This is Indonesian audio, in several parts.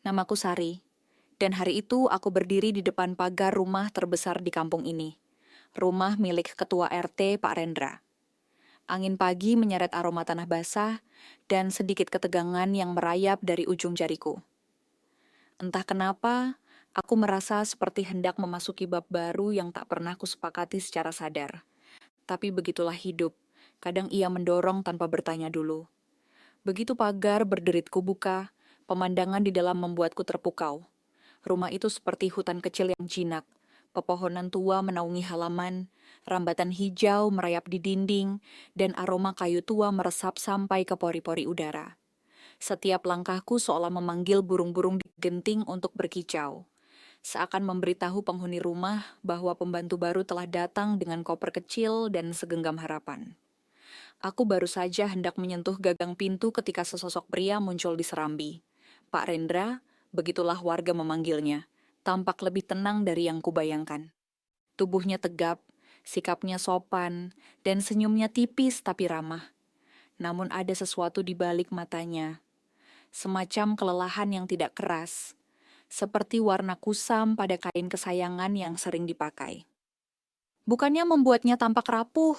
Namaku Sari, dan hari itu aku berdiri di depan pagar rumah terbesar di kampung ini. Rumah milik Ketua RT Pak Rendra. Angin pagi menyeret aroma tanah basah dan sedikit ketegangan yang merayap dari ujung jariku. Entah kenapa, aku merasa seperti hendak memasuki bab baru yang tak pernah kusepakati secara sadar. Tapi begitulah hidup, kadang ia mendorong tanpa bertanya dulu. Begitu pagar berderitku buka, pemandangan di dalam membuatku terpukau. Rumah itu seperti hutan kecil yang jinak. Pepohonan tua menaungi halaman, rambatan hijau merayap di dinding, dan aroma kayu tua meresap sampai ke pori-pori udara. Setiap langkahku seolah memanggil burung-burung di genting untuk berkicau. Seakan memberitahu penghuni rumah bahwa pembantu baru telah datang dengan koper kecil dan segenggam harapan. Aku baru saja hendak menyentuh gagang pintu ketika sesosok pria muncul di serambi. Pak Rendra, begitulah warga memanggilnya, tampak lebih tenang dari yang kubayangkan. Tubuhnya tegap, sikapnya sopan, dan senyumnya tipis tapi ramah. Namun ada sesuatu di balik matanya, semacam kelelahan yang tidak keras, seperti warna kusam pada kain kesayangan yang sering dipakai. Bukannya membuatnya tampak rapuh,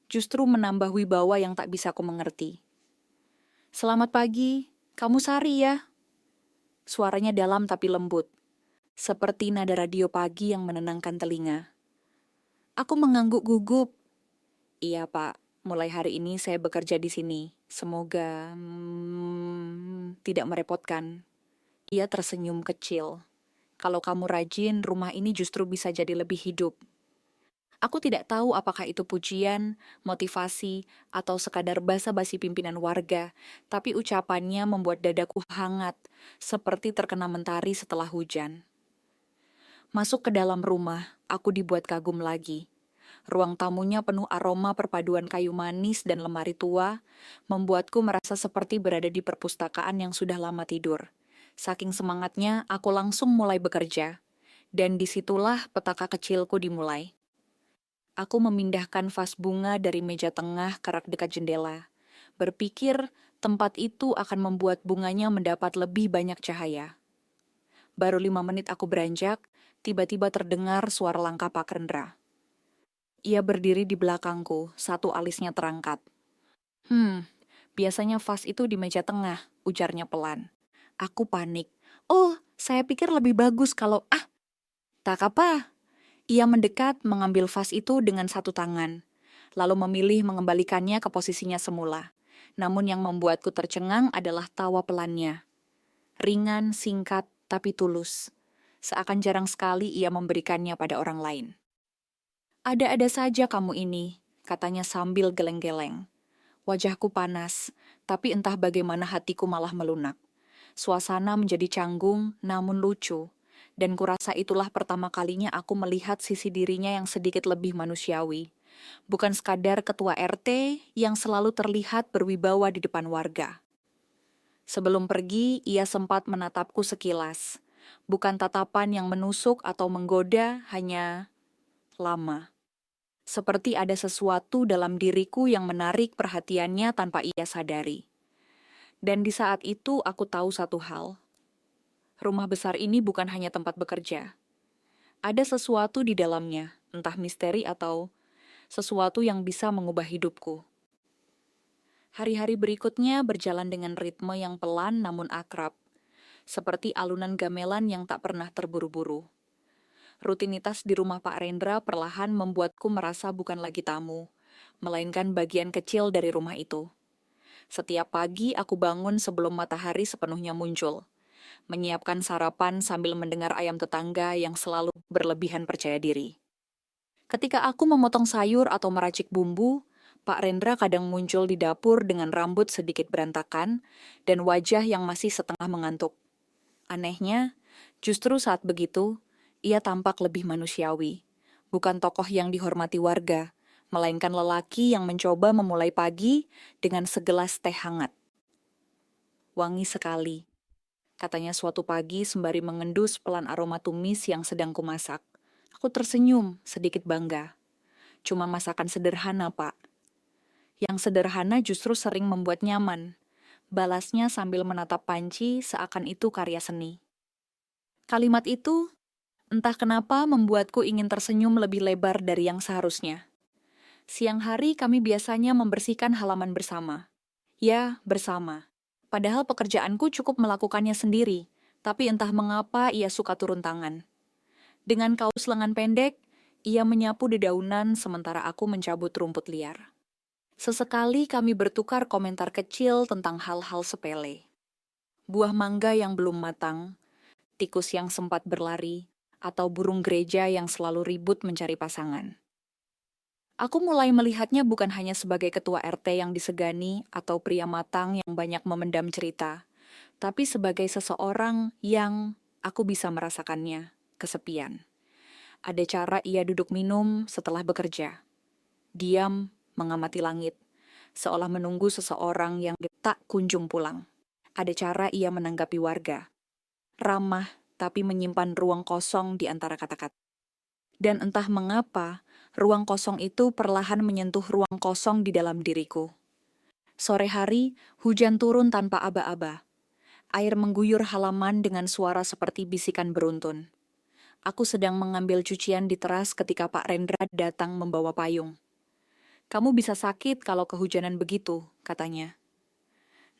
justru menambah wibawa yang tak bisa ku mengerti. "Selamat pagi, kamu Sari ya?" Suaranya dalam tapi lembut, seperti nada radio pagi yang menenangkan telinga. Aku mengangguk gugup. "Iya Pak, mulai hari ini saya bekerja di sini. Semoga tidak merepotkan." Ia tersenyum kecil. "Kalau kamu rajin, rumah ini justru bisa jadi lebih hidup." Aku tidak tahu apakah itu pujian, motivasi, atau sekadar basa-basi pimpinan warga, tapi ucapannya membuat dadaku hangat, seperti terkena mentari setelah hujan. Masuk ke dalam rumah, aku dibuat kagum lagi. Ruang tamunya penuh aroma perpaduan kayu manis dan lemari tua, membuatku merasa seperti berada di perpustakaan yang sudah lama tidur. Saking semangatnya, aku langsung mulai bekerja. Dan disitulah petaka kecilku dimulai. Aku memindahkan vas bunga dari meja tengah ke rak dekat jendela. Berpikir tempat itu akan membuat bunganya mendapat lebih banyak cahaya. Baru 5 menit aku beranjak, tiba-tiba terdengar suara langkah Pak Rendra. Ia berdiri di belakangku, satu alisnya terangkat. Biasanya vas itu di meja tengah," ujarnya pelan. Aku panik. "Oh, saya pikir lebih bagus kalau..." Tak apa." Ia mendekat mengambil vas itu dengan satu tangan, lalu memilih mengembalikannya ke posisinya semula. Namun yang membuatku tercengang adalah tawa pelannya. Ringan, singkat, tapi tulus. Seakan jarang sekali ia memberikannya pada orang lain. "Ada-ada saja kamu ini," katanya sambil geleng-geleng. Wajahku panas, tapi entah bagaimana hatiku malah melunak. Suasana menjadi canggung, namun lucu. Dan kurasa itulah pertama kalinya aku melihat sisi dirinya yang sedikit lebih manusiawi. Bukan sekadar ketua RT yang selalu terlihat berwibawa di depan warga. Sebelum pergi, ia sempat menatapku sekilas. Bukan tatapan yang menusuk atau menggoda, hanya lama. Seperti ada sesuatu dalam diriku yang menarik perhatiannya tanpa ia sadari. Dan di saat itu aku tahu satu hal. Rumah besar ini bukan hanya tempat bekerja. Ada sesuatu di dalamnya, entah misteri atau sesuatu yang bisa mengubah hidupku. Hari-hari berikutnya berjalan dengan ritme yang pelan namun akrab, seperti alunan gamelan yang tak pernah terburu-buru. Rutinitas di rumah Pak Rendra perlahan membuatku merasa bukan lagi tamu, melainkan bagian kecil dari rumah itu. Setiap pagi aku bangun sebelum matahari sepenuhnya muncul, menyiapkan sarapan sambil mendengar ayam tetangga yang selalu berlebihan percaya diri. Ketika aku memotong sayur atau meracik bumbu, Pak Rendra kadang muncul di dapur dengan rambut sedikit berantakan dan wajah yang masih setengah mengantuk. Anehnya, justru saat begitu, ia tampak lebih manusiawi. Bukan tokoh yang dihormati warga, melainkan lelaki yang mencoba memulai pagi dengan segelas teh hangat. "Wangi sekali," katanya suatu pagi sembari mengendus pelan aroma tumis yang sedang kumasak. Aku tersenyum, sedikit bangga. "Cuma masakan sederhana, Pak." Yang sederhana justru sering membuat nyaman. Balasnya sambil menatap panci seakan itu karya seni. Kalimat itu, entah kenapa membuatku ingin tersenyum lebih lebar dari yang seharusnya. Siang hari kami biasanya membersihkan halaman bersama. Ya, bersama. Padahal pekerjaanku cukup melakukannya sendiri, tapi entah mengapa ia suka turun tangan. Dengan kaos lengan pendek, ia menyapu dedaunan sementara aku mencabut rumput liar. Sesekali kami bertukar komentar kecil tentang hal-hal sepele. Buah mangga yang belum matang, tikus yang sempat berlari, atau burung gereja yang selalu ribut mencari pasangan. Aku mulai melihatnya bukan hanya sebagai ketua RT yang disegani atau pria matang yang banyak memendam cerita, tapi sebagai seseorang yang aku bisa merasakannya, kesepian. Ada cara ia duduk minum setelah bekerja. Diam, mengamati langit, seolah menunggu seseorang yang tak kunjung pulang. Ada cara ia menanggapi warga. Ramah, tapi menyimpan ruang kosong di antara kata-kata. Dan entah mengapa, ruang kosong itu perlahan menyentuh ruang kosong di dalam diriku. Sore hari, hujan turun tanpa aba-aba. Air mengguyur halaman dengan suara seperti bisikan beruntun. Aku sedang mengambil cucian di teras ketika Pak Rendra datang membawa payung. "Kamu bisa sakit kalau kehujanan begitu," katanya.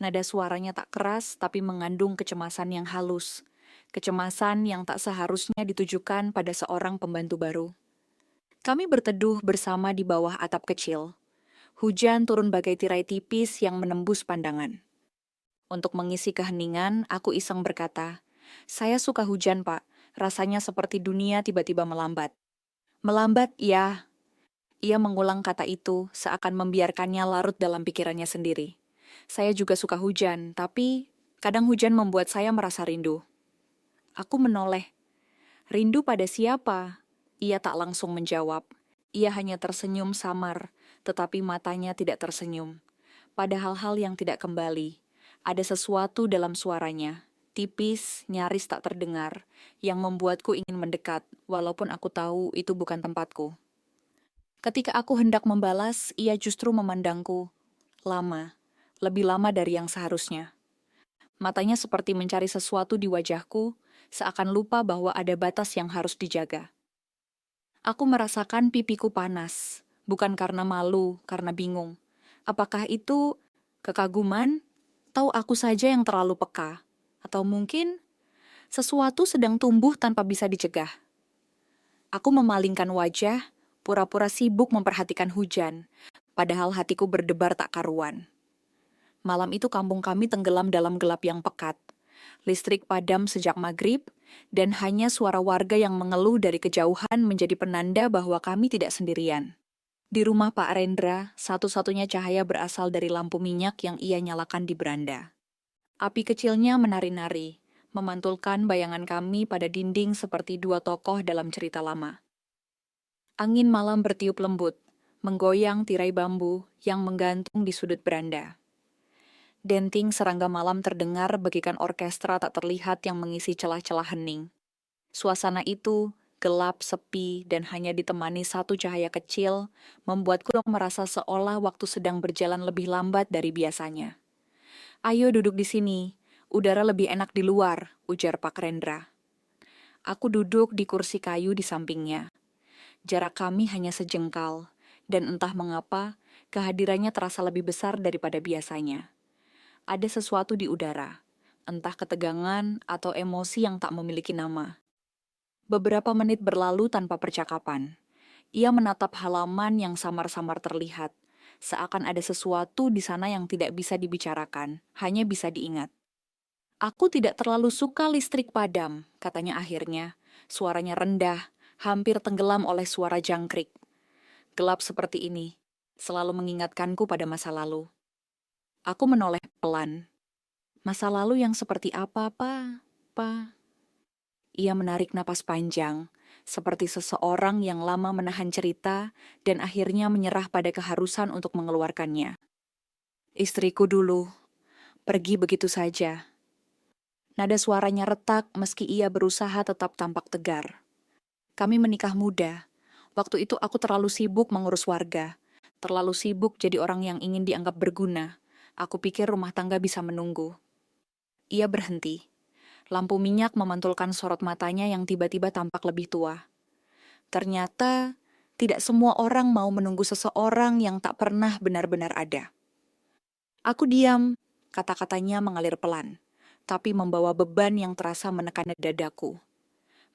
Nada suaranya tak keras tapi mengandung kecemasan yang halus. Kecemasan yang tak seharusnya ditujukan pada seorang pembantu baru. Kami berteduh bersama di bawah atap kecil. Hujan turun bagai tirai tipis yang menembus pandangan. Untuk mengisi keheningan, aku iseng berkata, "Saya suka hujan, Pak. Rasanya seperti dunia tiba-tiba melambat." "Melambat, ya." Ia mengulang kata itu seakan membiarkannya larut dalam pikirannya sendiri. "Saya juga suka hujan, tapi kadang hujan membuat saya merasa rindu." Aku menoleh. "Rindu pada siapa?" Ia tak langsung menjawab. Ia hanya tersenyum samar, tetapi matanya tidak tersenyum. Pada hal-hal yang tidak kembali, ada sesuatu dalam suaranya, tipis, nyaris tak terdengar, yang membuatku ingin mendekat, walaupun aku tahu itu bukan tempatku. Ketika aku hendak membalas, ia justru memandangku. Lama, lebih lama dari yang seharusnya. Matanya seperti mencari sesuatu di wajahku, seakan lupa bahwa ada batas yang harus dijaga. Aku merasakan pipiku panas, bukan karena malu, karena bingung. Apakah itu kekaguman? Atau aku saja yang terlalu peka? Atau mungkin sesuatu sedang tumbuh tanpa bisa dicegah? Aku memalingkan wajah, pura-pura sibuk memperhatikan hujan, padahal hatiku berdebar tak karuan. Malam itu kampung kami tenggelam dalam gelap yang pekat. Listrik padam sejak maghrib, dan hanya suara warga yang mengeluh dari kejauhan menjadi penanda bahwa kami tidak sendirian. Di rumah Pak Rendra, satu-satunya cahaya berasal dari lampu minyak yang ia nyalakan di beranda. Api kecilnya menari-nari, memantulkan bayangan kami pada dinding seperti dua tokoh dalam cerita lama. Angin malam bertiup lembut, menggoyang tirai bambu yang menggantung di sudut beranda. Denting serangga malam terdengar bagikan orkestra tak terlihat yang mengisi celah-celah hening. Suasana itu, gelap, sepi, dan hanya ditemani satu cahaya kecil, membuatku merasa seolah waktu sedang berjalan lebih lambat dari biasanya. "Ayo duduk di sini, udara lebih enak di luar," ujar Pak Rendra. Aku duduk di kursi kayu di sampingnya. Jarak kami hanya sejengkal, dan entah mengapa, kehadirannya terasa lebih besar daripada biasanya. Ada sesuatu di udara, entah ketegangan atau emosi yang tak memiliki nama. Beberapa menit berlalu tanpa percakapan. Ia menatap halaman yang samar-samar terlihat, seakan ada sesuatu di sana yang tidak bisa dibicarakan, hanya bisa diingat. "Aku tidak terlalu suka listrik padam," katanya akhirnya. Suaranya rendah, hampir tenggelam oleh suara jangkrik. Gelap seperti ini, selalu mengingatkanku pada masa lalu. Aku menoleh pelan. "Masa lalu yang seperti apa, Pa?" Ia menarik napas panjang, seperti seseorang yang lama menahan cerita dan akhirnya menyerah pada keharusan untuk mengeluarkannya. "Istriku dulu, pergi begitu saja." Nada suaranya retak meski ia berusaha tetap tampak tegar. "Kami menikah muda. Waktu itu aku terlalu sibuk mengurus warga, terlalu sibuk jadi orang yang ingin dianggap berguna, Aku pikir rumah tangga bisa menunggu. Ia berhenti. Lampu minyak memantulkan sorot matanya yang tiba-tiba tampak lebih tua. Ternyata, tidak semua orang mau menunggu seseorang yang tak pernah benar-benar ada. Aku diam, kata-katanya mengalir pelan, tapi membawa beban yang terasa menekan dadaku.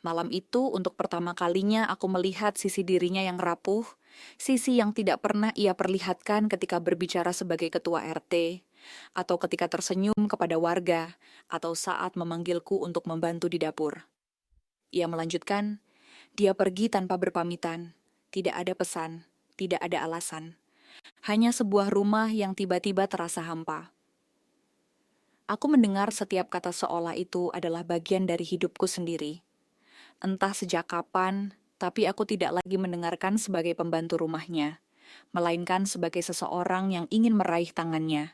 Malam itu, untuk pertama kalinya aku melihat sisi dirinya yang rapuh, sisi yang tidak pernah ia perlihatkan ketika berbicara sebagai ketua RT, atau ketika tersenyum kepada warga, atau saat memanggilku untuk membantu di dapur. Ia melanjutkan, dia pergi tanpa berpamitan, tidak ada pesan, tidak ada alasan. Hanya sebuah rumah yang tiba-tiba terasa hampa. Aku mendengar setiap kata seolah itu adalah bagian dari hidupku sendiri. Entah sejak kapan, tapi aku tidak lagi mendengarkan sebagai pembantu rumahnya, melainkan sebagai seseorang yang ingin meraih tangannya,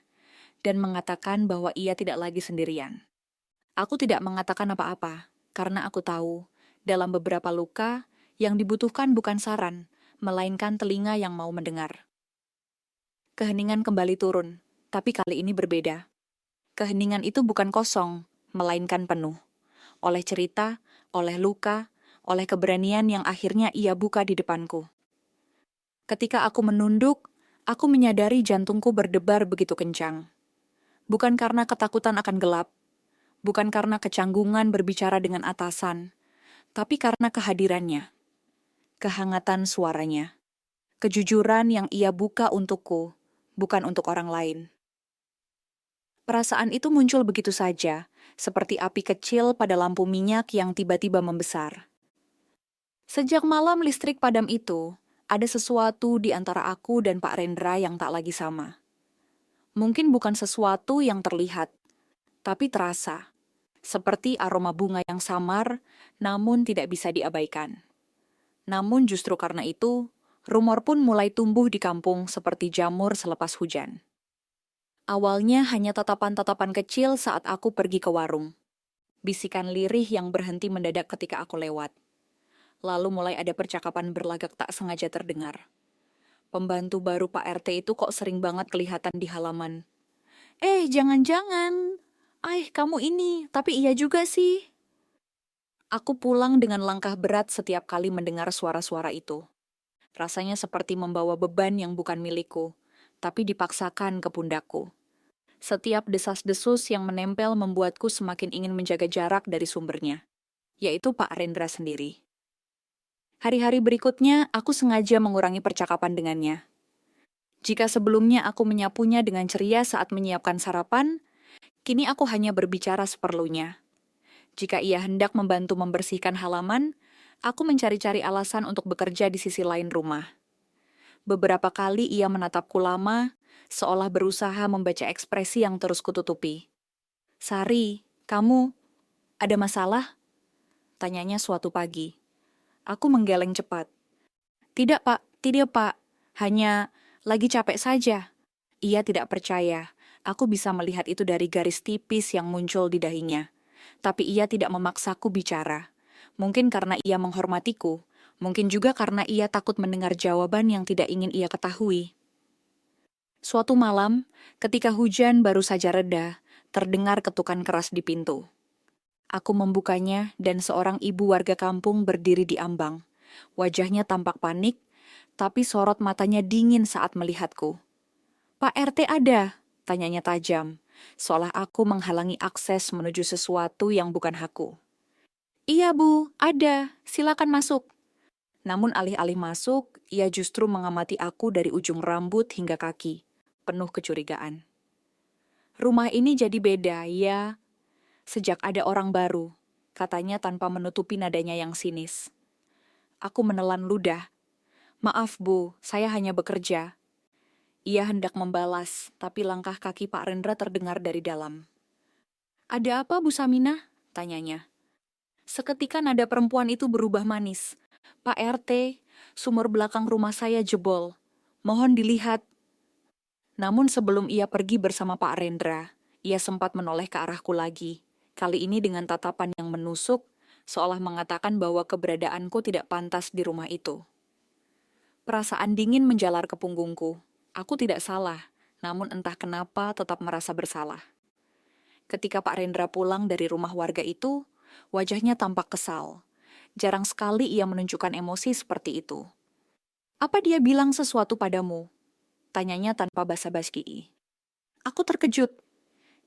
dan mengatakan bahwa ia tidak lagi sendirian. Aku tidak mengatakan apa-apa, karena aku tahu, dalam beberapa luka, yang dibutuhkan bukan saran, melainkan telinga yang mau mendengar. Keheningan kembali turun, tapi kali ini berbeda. Keheningan itu bukan kosong, melainkan penuh. Oleh cerita, oleh luka, oleh keberanian yang akhirnya ia buka di depanku. Ketika aku menunduk, aku menyadari jantungku berdebar begitu kencang. Bukan karena ketakutan akan gelap, bukan karena kecanggungan berbicara dengan atasan, tapi karena kehadirannya, kehangatan suaranya, kejujuran yang ia buka untukku, bukan untuk orang lain. Perasaan itu muncul begitu saja, seperti api kecil pada lampu minyak yang tiba-tiba membesar. Sejak malam listrik padam itu, ada sesuatu di antara aku dan Pak Rendra yang tak lagi sama. Mungkin bukan sesuatu yang terlihat, tapi terasa. Seperti aroma bunga yang samar, namun tidak bisa diabaikan. Namun justru karena itu, rumor pun mulai tumbuh di kampung seperti jamur selepas hujan. Awalnya hanya tatapan-tatapan kecil saat aku pergi ke warung. Bisikan lirih yang berhenti mendadak ketika aku lewat. Lalu mulai ada percakapan berlagak tak sengaja terdengar. Pembantu baru Pak RT itu kok sering banget kelihatan di halaman. Jangan-jangan. Kamu ini, tapi iya juga sih. Aku pulang dengan langkah berat setiap kali mendengar suara-suara itu. Rasanya seperti membawa beban yang bukan milikku, tapi dipaksakan ke pundakku. Setiap desas-desus yang menempel membuatku semakin ingin menjaga jarak dari sumbernya, yaitu Pak Rendra sendiri. Hari-hari berikutnya, aku sengaja mengurangi percakapan dengannya. Jika sebelumnya aku menyapunya dengan ceria saat menyiapkan sarapan, kini aku hanya berbicara seperlunya. Jika ia hendak membantu membersihkan halaman, aku mencari-cari alasan untuk bekerja di sisi lain rumah. Beberapa kali ia menatapku lama, seolah berusaha membaca ekspresi yang terus kututupi. "Sari, kamu ada masalah?" Tanyanya suatu pagi. Aku menggeleng cepat. Tidak pak, hanya lagi capek saja." Ia tidak percaya, aku bisa melihat itu dari garis tipis yang muncul di dahinya. Tapi ia tidak memaksaku bicara. Mungkin karena ia menghormatiku, mungkin juga karena ia takut mendengar jawaban yang tidak ingin ia ketahui. Suatu malam, ketika hujan baru saja reda, terdengar ketukan keras di pintu. Aku membukanya dan seorang ibu warga kampung berdiri di ambang. Wajahnya tampak panik, tapi sorot matanya dingin saat melihatku. "Pak RT ada?" tanyanya tajam, seolah aku menghalangi akses menuju sesuatu yang bukan hakku. "Iya Bu, ada, silakan masuk." Namun alih-alih masuk, ia justru mengamati aku dari ujung rambut hingga kaki, penuh kecurigaan. "Rumah ini jadi beda, ya. Sejak ada orang baru," katanya tanpa menutupi nadanya yang sinis. Aku menelan ludah. "Maaf Bu, saya hanya bekerja." Ia hendak membalas, tapi langkah kaki Pak Rendra terdengar dari dalam. "Ada apa Bu Saminah?" tanyanya. Seketika nada perempuan itu berubah manis. "Pak RT, sumur belakang rumah saya jebol. Mohon dilihat." Namun sebelum ia pergi bersama Pak Rendra, ia sempat menoleh ke arahku lagi. Kali ini dengan tatapan yang menusuk, seolah mengatakan bahwa keberadaanku tidak pantas di rumah itu. Perasaan dingin menjalar ke punggungku. Aku tidak salah. namun entah kenapa tetap merasa bersalah. Ketika Pak Rendra pulang dari rumah warga itu, wajahnya tampak kesal. Jarang sekali ia menunjukkan emosi seperti itu. "Apa dia bilang sesuatu padamu?" tanyanya tanpa basa-basi. Aku terkejut.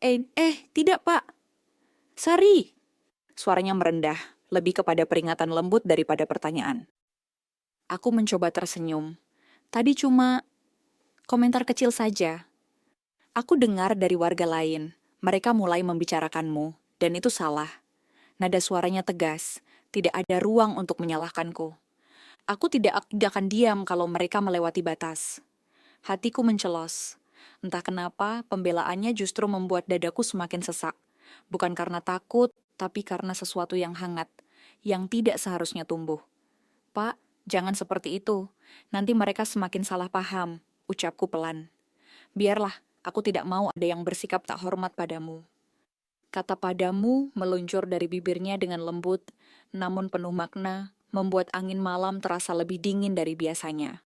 Tidak Pak. Sari! Suaranya merendah, lebih kepada peringatan lembut daripada pertanyaan. Aku mencoba tersenyum. Tadi cuma komentar kecil saja. Aku dengar dari warga lain, mereka mulai membicarakanmu, dan itu salah. Nada suaranya tegas, tidak ada ruang untuk menyalahkanku. Aku tidak akan diam kalau mereka melewati batas. Hatiku mencelos. Entah kenapa, pembelaannya justru membuat dadaku semakin sesak. Bukan karena takut, tapi karena sesuatu yang hangat, yang tidak seharusnya tumbuh. "Pak, jangan seperti itu. Nanti mereka semakin salah paham," ucapku pelan. "Biarlah, aku tidak mau ada yang bersikap tak hormat padamu." Kata "padamu" meluncur dari bibirnya dengan lembut, namun penuh makna, membuat angin malam terasa lebih dingin dari biasanya.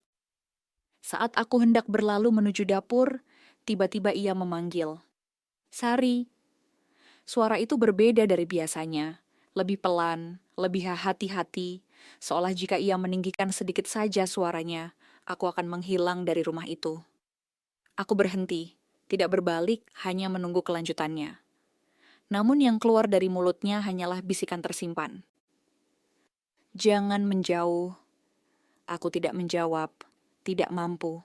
Saat aku hendak berlalu menuju dapur, tiba-tiba ia memanggil. "Sari." Suara itu berbeda dari biasanya, lebih pelan, lebih hati-hati, seolah jika ia meninggikan sedikit saja suaranya, aku akan menghilang dari rumah itu. Aku berhenti, tidak berbalik, hanya menunggu kelanjutannya. Namun yang keluar dari mulutnya hanyalah bisikan tersimpan. "Jangan menjauh." Aku tidak menjawab, tidak mampu.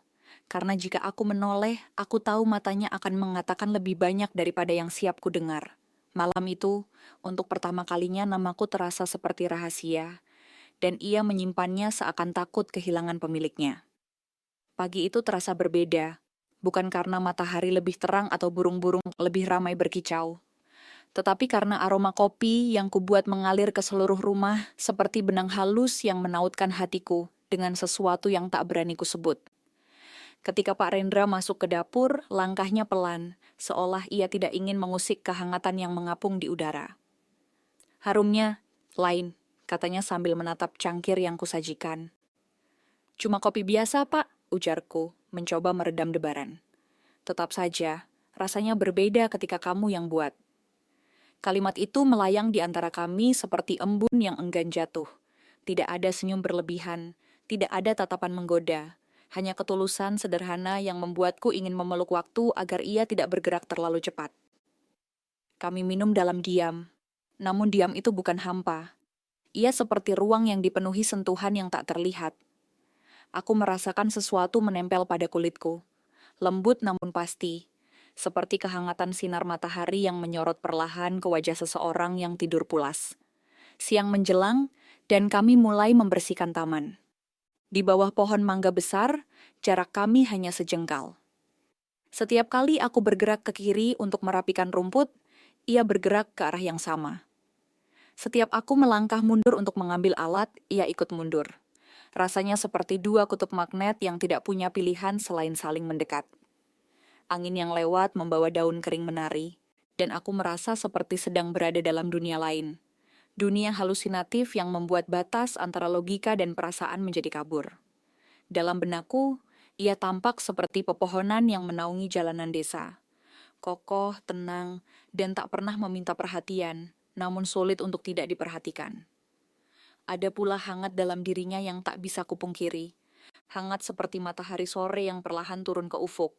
Karena jika aku menoleh, aku tahu matanya akan mengatakan lebih banyak daripada yang siap ku dengar. Malam itu, untuk pertama kalinya namaku terasa seperti rahasia, dan ia menyimpannya seakan takut kehilangan pemiliknya. Pagi itu terasa berbeda, bukan karena matahari lebih terang atau burung-burung lebih ramai berkicau, tetapi karena aroma kopi yang kubuat mengalir ke seluruh rumah seperti benang halus yang menautkan hatiku dengan sesuatu yang tak berani kusebut. Ketika Pak Rendra masuk ke dapur, langkahnya pelan, seolah ia tidak ingin mengusik kehangatan yang mengapung di udara. "Harumnya lain," katanya sambil menatap cangkir yang kusajikan. "Cuma kopi biasa, Pak," ujarku, mencoba meredam debaran. "Tetap saja, rasanya berbeda ketika kamu yang buat." Kalimat itu melayang di antara kami seperti embun yang enggan jatuh. Tidak ada senyum berlebihan, tidak ada tatapan menggoda, hanya ketulusan sederhana yang membuatku ingin memeluk waktu agar ia tidak bergerak terlalu cepat. Kami minum dalam diam, namun diam itu bukan hampa. Ia seperti ruang yang dipenuhi sentuhan yang tak terlihat. Aku merasakan sesuatu menempel pada kulitku, lembut namun pasti, seperti kehangatan sinar matahari yang menyorot perlahan ke wajah seseorang yang tidur pulas. Siang menjelang, dan kami mulai membersihkan taman. Di bawah pohon mangga besar, jarak kami hanya sejengkal. Setiap kali aku bergerak ke kiri untuk merapikan rumput, ia bergerak ke arah yang sama. Setiap aku melangkah mundur untuk mengambil alat, ia ikut mundur. Rasanya seperti dua kutub magnet yang tidak punya pilihan selain saling mendekat. Angin yang lewat membawa daun kering menari, dan aku merasa seperti sedang berada dalam dunia lain. Dunia halusinatif yang membuat batas antara logika dan perasaan menjadi kabur. Dalam benakku, ia tampak seperti pepohonan yang menaungi jalanan desa. Kokoh, tenang, dan tak pernah meminta perhatian, namun sulit untuk tidak diperhatikan. Ada pula hangat dalam dirinya yang tak bisa kupungkiri. Hangat seperti matahari sore yang perlahan turun ke ufuk.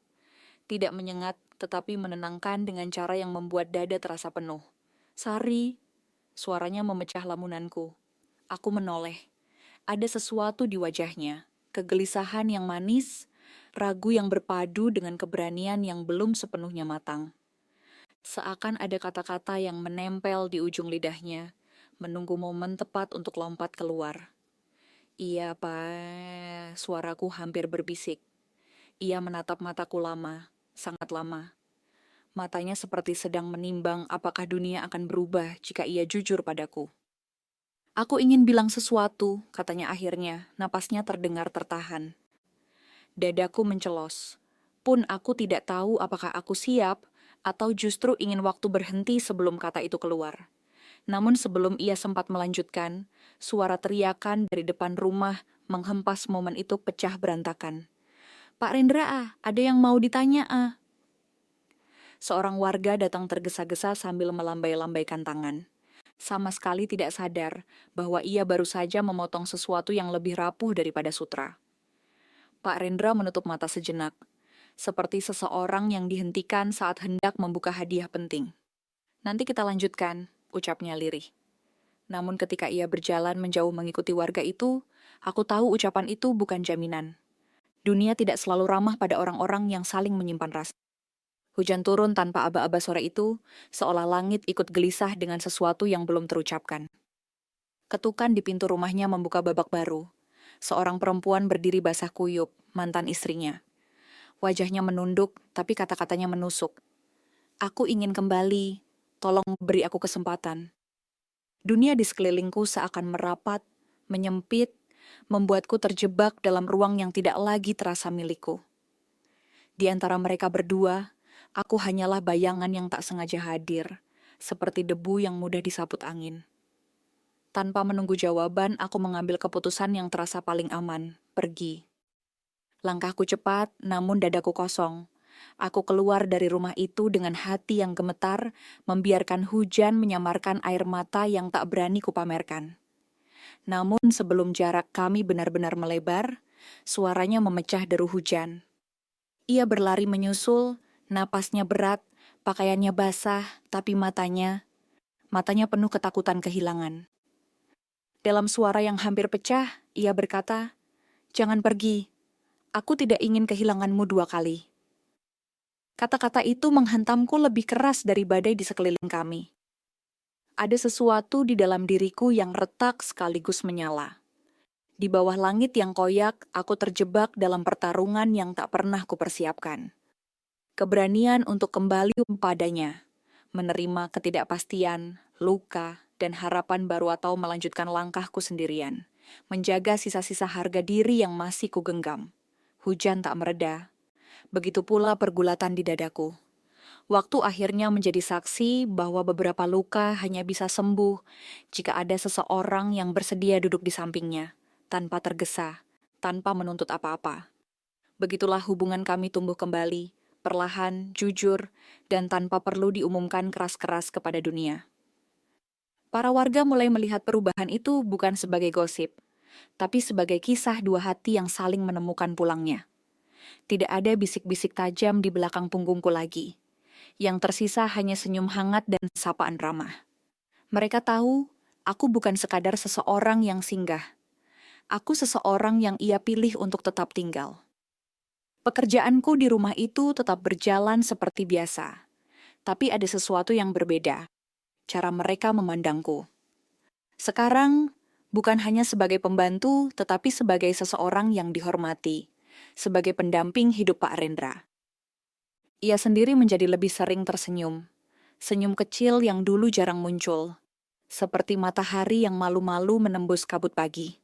Tidak menyengat, tetapi menenangkan dengan cara yang membuat dada terasa penuh. "Sari!" Suaranya memecah lamunanku. Aku menoleh. Ada sesuatu di wajahnya, kegelisahan yang manis, ragu yang berpadu dengan keberanian yang belum sepenuhnya matang. Seakan ada kata-kata yang menempel di ujung lidahnya, menunggu momen tepat untuk lompat keluar. "Iya, Pak," suaraku hampir berbisik. Ia menatap mataku lama, sangat lama. Matanya seperti sedang menimbang apakah dunia akan berubah jika ia jujur padaku. "Aku ingin bilang sesuatu," katanya akhirnya, napasnya terdengar tertahan. Dadaku mencelos. Pun aku tidak tahu apakah aku siap atau justru ingin waktu berhenti sebelum kata itu keluar. Namun sebelum ia sempat melanjutkan, suara teriakan dari depan rumah menghempas momen itu pecah berantakan. Pak Rendra ada yang mau ditanya Seorang warga datang tergesa-gesa sambil melambai-lambaikan tangan. Sama sekali tidak sadar bahwa ia baru saja memotong sesuatu yang lebih rapuh daripada sutra. Pak Rendra menutup mata sejenak, seperti seseorang yang dihentikan saat hendak membuka hadiah penting. Nanti kita lanjutkan, ucapnya lirih. Namun ketika ia berjalan menjauh mengikuti warga itu, aku tahu ucapan itu bukan jaminan. Dunia tidak selalu ramah pada orang-orang yang saling menyimpan rasa. Hujan turun tanpa aba-aba sore itu, seolah langit ikut gelisah dengan sesuatu yang belum terucapkan. Ketukan di pintu rumahnya membuka babak baru. Seorang perempuan berdiri basah kuyup, mantan istrinya. Wajahnya menunduk, tapi kata-katanya menusuk. Aku ingin kembali, tolong beri aku kesempatan. Dunia di sekelilingku seakan merapat, menyempit, membuatku terjebak dalam ruang yang tidak lagi terasa milikku. Di antara mereka berdua, aku hanyalah bayangan yang tak sengaja hadir, seperti debu yang mudah disaput angin. Tanpa menunggu jawaban, aku mengambil keputusan yang terasa paling aman, pergi. Langkahku cepat, namun dadaku kosong. Aku keluar dari rumah itu dengan hati yang gemetar, membiarkan hujan menyamarkan air mata yang tak berani kupamerkan. Namun sebelum jarak kami benar-benar melebar, suaranya memecah deru hujan. Ia berlari menyusul, napasnya berat, pakaiannya basah, tapi matanya penuh ketakutan kehilangan. Dalam suara yang hampir pecah, ia berkata, "Jangan pergi, aku tidak ingin kehilanganmu 2 kali." Kata-kata itu menghantamku lebih keras dari badai di sekeliling kami. Ada sesuatu di dalam diriku yang retak sekaligus menyala. Di bawah langit yang koyak, aku terjebak dalam pertarungan yang tak pernah kupersiapkan. Keberanian untuk kembali padanya, menerima ketidakpastian, luka, dan harapan baru atau melanjutkan langkahku sendirian, menjaga sisa-sisa harga diri yang masih kugenggam. Hujan tak mereda, begitu pula pergulatan di dadaku. Waktu akhirnya menjadi saksi bahwa beberapa luka hanya bisa sembuh jika ada seseorang yang bersedia duduk di sampingnya, tanpa tergesa, tanpa menuntut apa-apa. Begitulah hubungan kami tumbuh kembali, perlahan, jujur, dan tanpa perlu diumumkan keras-keras kepada dunia. Para warga mulai melihat perubahan itu bukan sebagai gosip, tapi sebagai kisah 2 hati yang saling menemukan pulangnya. Tidak ada bisik-bisik tajam di belakang punggungku lagi. Yang tersisa hanya senyum hangat dan sapaan ramah. Mereka tahu, aku bukan sekadar seseorang yang singgah. Aku seseorang yang ia pilih untuk tetap tinggal. Pekerjaanku di rumah itu tetap berjalan seperti biasa. Tapi ada sesuatu yang berbeda. Cara mereka memandangku. Sekarang, bukan hanya sebagai pembantu, tetapi sebagai seseorang yang dihormati, sebagai pendamping hidup Pak Rendra. Ia sendiri menjadi lebih sering tersenyum, senyum kecil yang dulu jarang muncul, seperti matahari yang malu-malu menembus kabut pagi.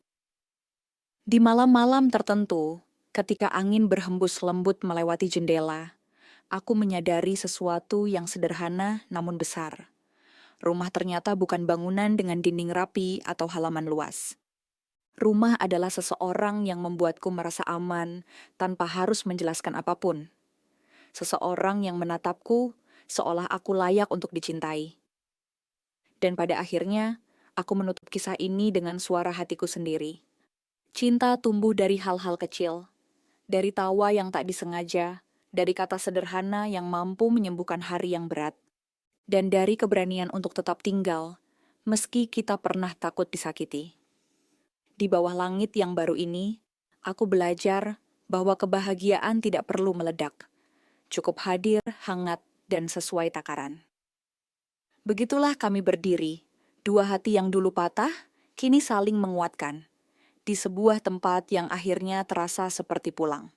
Di malam-malam tertentu, ketika angin berhembus lembut melewati jendela, aku menyadari sesuatu yang sederhana namun besar. Rumah ternyata bukan bangunan dengan dinding rapi atau halaman luas. Rumah adalah seseorang yang membuatku merasa aman tanpa harus menjelaskan apapun. Seseorang yang menatapku seolah aku layak untuk dicintai. Dan pada akhirnya, aku menutup kisah ini dengan suara hatiku sendiri. Cinta tumbuh dari hal-hal kecil, dari tawa yang tak disengaja, dari kata sederhana yang mampu menyembuhkan hari yang berat. Dan dari keberanian untuk tetap tinggal, meski kita pernah takut disakiti. Di bawah langit yang baru ini, aku belajar bahwa kebahagiaan tidak perlu meledak. Cukup hadir, hangat, dan sesuai takaran. Begitulah kami berdiri, 2 hati yang dulu patah, kini saling menguatkan, di sebuah tempat yang akhirnya terasa seperti pulang.